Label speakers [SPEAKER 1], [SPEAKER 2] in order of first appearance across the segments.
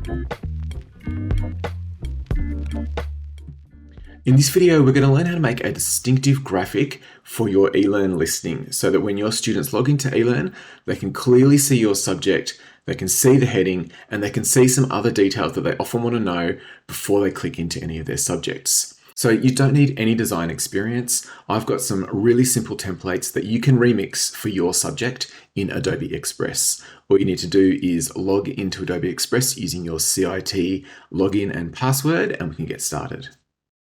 [SPEAKER 1] In this video, we're going to learn how to make a distinctive graphic for your eLearn listing so that when your students log into eLearn, they can clearly see your subject, they can see the heading, and they can see some other details that they often want to know before they click into any of their subjects. So you don't need any design experience. I've got some really simple templates that you can remix for your subject in Adobe Express. All you need to do is log into Adobe Express using your CIT login and password, and we can get started.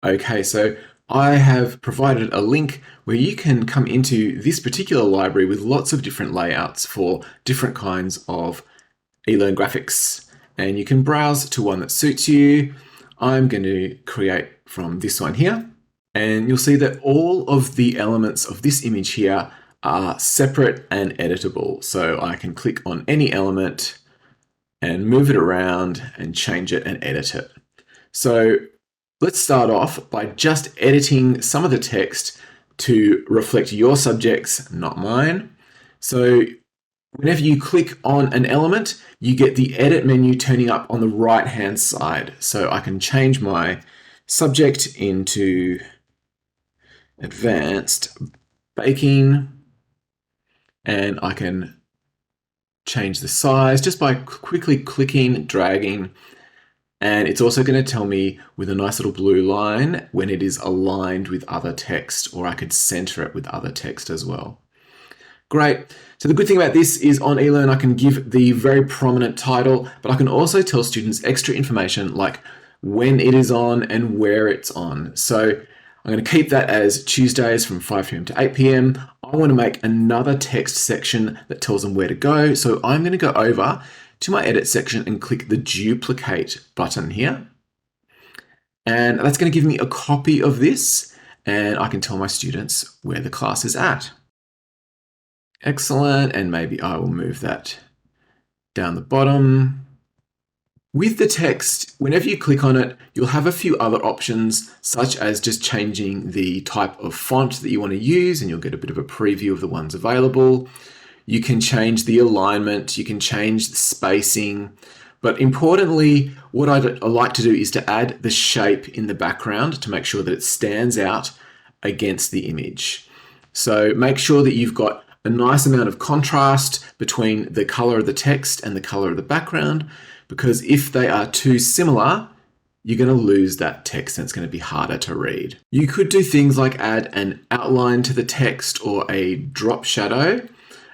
[SPEAKER 1] Okay, so I have provided a link where you can come into this particular library with lots of different layouts for different kinds of eLearn graphics, and you can browse to one that suits you. I'm going to create from this one here, and you'll see that all of the elements of this image here are separate and editable. So I can click on any element and move it around and change it and edit it. So let's start off by just editing some of the text to reflect your subjects, not mine. So whenever you click on an element, you get the edit menu turning up on the right-hand side. So I can change my subject into advanced baking, and I can change the size just by quickly clicking, dragging. And it's also going to tell me with a nice little blue line when it is aligned with other text, or I could center it with other text as well. Great. So the good thing about this is on eLearn, I can give the very prominent title, but I can also tell students extra information like when it is on and where it's on. So I'm going to keep that as Tuesdays from 5 p.m. to 8 p.m. I want to make another text section that tells them where to go. So I'm going to go over to my edit section and click the duplicate button here. And that's going to give me a copy of this, and I can tell my students where the class is at. Excellent, and maybe I will move that down the bottom. With the text, whenever you click on it, you'll have a few other options, such as just changing the type of font that you want to use, and you'll get a bit of a preview of the ones available. You can change the alignment, you can change the spacing, but importantly, what I like to do is to add the shape in the background to make sure that it stands out against the image. So make sure that you've got a nice amount of contrast between the color of the text and the color of the background, because if they are too similar, you're going to lose that text and it's going to be harder to read. You could do things like add an outline to the text or a drop shadow.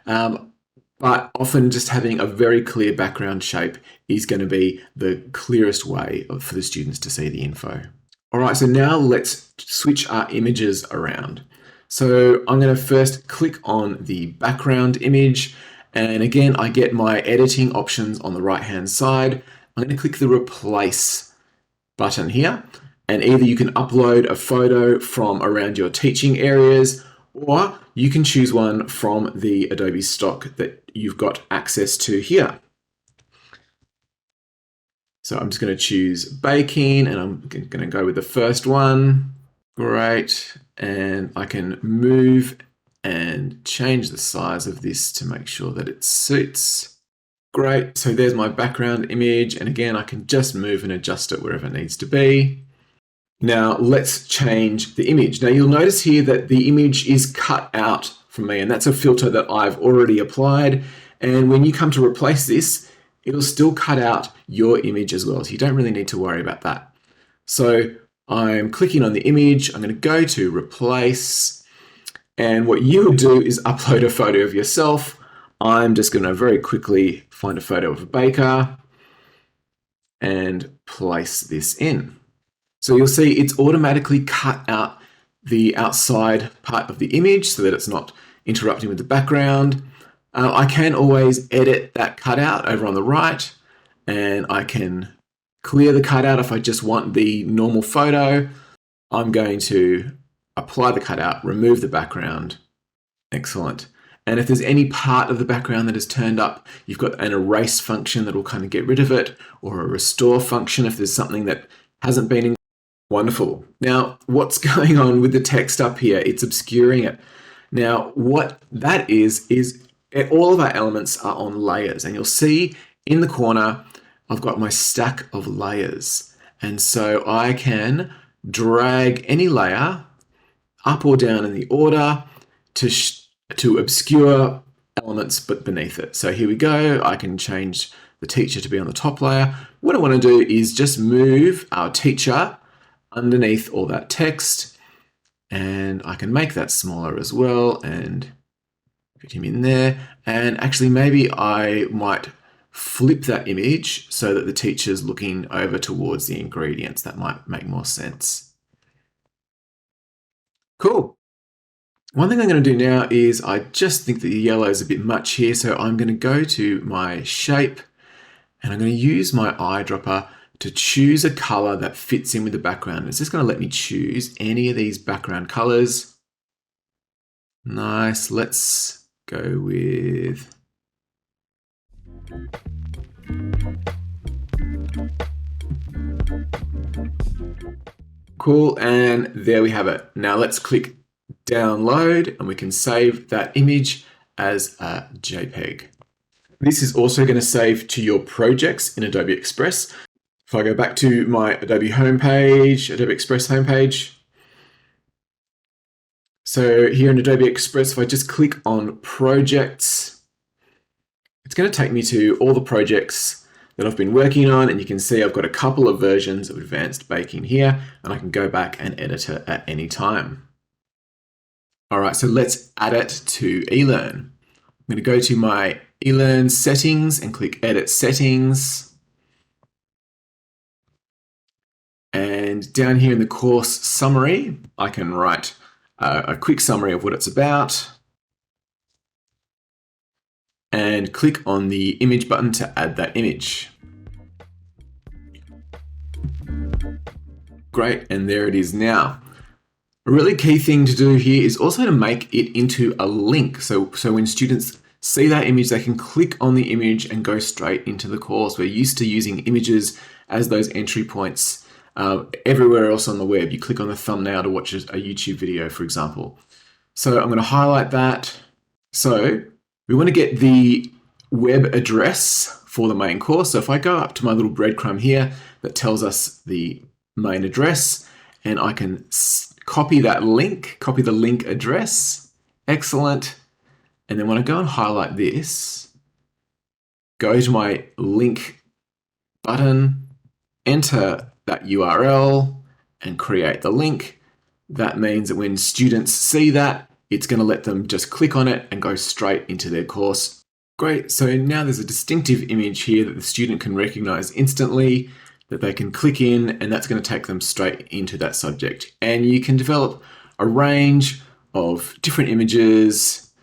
[SPEAKER 1] But often just having a very clear background shape is going to be the clearest way for the students to see the info. All right, so now let's switch our images around. So I'm going to first click on the background image, and again, I get my editing options on the right-hand side. I'm going to click the replace button here, and either you can upload a photo from around your teaching areas, or you can choose one from the Adobe stock that you've got access to here. So I'm just going to choose baking, and I'm going to go with the first one. Great. And I can move and change the size of this to make sure that it suits. Great. So there's my background image. And again, I can just move and adjust it wherever it needs to be. Now let's change the image. Now you'll notice here that the image is cut out from me, and that's a filter that I've already applied. And when you come to replace this, it'll still cut out your image as well. So you don't really need to worry about that. So I'm clicking on the image. I'm going to go to replace. And what you would do is upload a photo of yourself. I'm just going to very quickly find a photo of a baker and place this in. So you'll see it's automatically cut out the outside part of the image so that it's not interrupting with the background. I can always edit that cutout over on the right, and I can clear the cutout if I just want the normal photo. I'm going to apply the cutout, remove the background. Excellent. And if there's any part of the background that is turned up, you've got an erase function that will kind of get rid of it, or a restore function if there's something that hasn't been in. Wonderful. Now, what's going on with the text up here? It's obscuring it. Now, what that is all of our elements are on layers, and you'll see in the corner, I've got my stack of layers. And so I can drag any layer up or down in the order to obscure elements but beneath it. So here we go. I can change the teacher to be on the top layer. What I want to do is just move our teacher underneath all that text, and I can make that smaller as well and put him in there. And actually maybe I might flip that image so that the teacher's looking over towards the ingredients. That might make more sense. Cool. One thing I'm going to do now is I just think that the yellow is a bit much here, so I'm going to go to my shape and I'm going to use my eyedropper to choose a color that fits in with the background. It's just going to let me choose any of these background colors. Nice. Let's go with cool, and there we have it. Now let's click download and we can save that image as a JPEG. This is also going to save to your projects in Adobe Express. If I go back to my Adobe homepage, Adobe Express homepage, so here in Adobe Express, if I just click on projects, it's going to take me to all the projects that I've been working on, and you can see I've got a couple of versions of Advanced Baking here, and I can go back and edit it at any time. All right, so let's add it to eLearn. I'm going to go to my eLearn settings and click Edit Settings. And down here in the course summary, I can write a quick summary of what it's about and click on the image button to add that image. Great, and there it is now. A really key thing to do here is also to make it into a link. So when students see that image, they can click on the image and go straight into the course. We're used to using images as those entry points everywhere else on the web. You click on the thumbnail to watch a YouTube video, for example. So I'm going to highlight that. So we want to get the web address for the main course. So if I go up to my little breadcrumb here that tells us the main address, and I can copy that link, copy the link address. Excellent. And then when I go and highlight this, go to my link button, enter that URL and create the link. That means that when students see that, it's going to let them just click on it and go straight into their course. Great. So now there's a distinctive image here that the student can recognize instantly, that they can click in, and that's going to take them straight into that subject. And you can develop a range of different images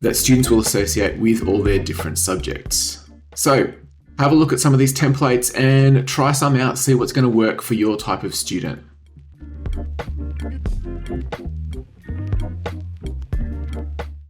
[SPEAKER 1] that students will associate with all their different subjects. So have a look at some of these templates and try some out, see what's going to work for your type of student.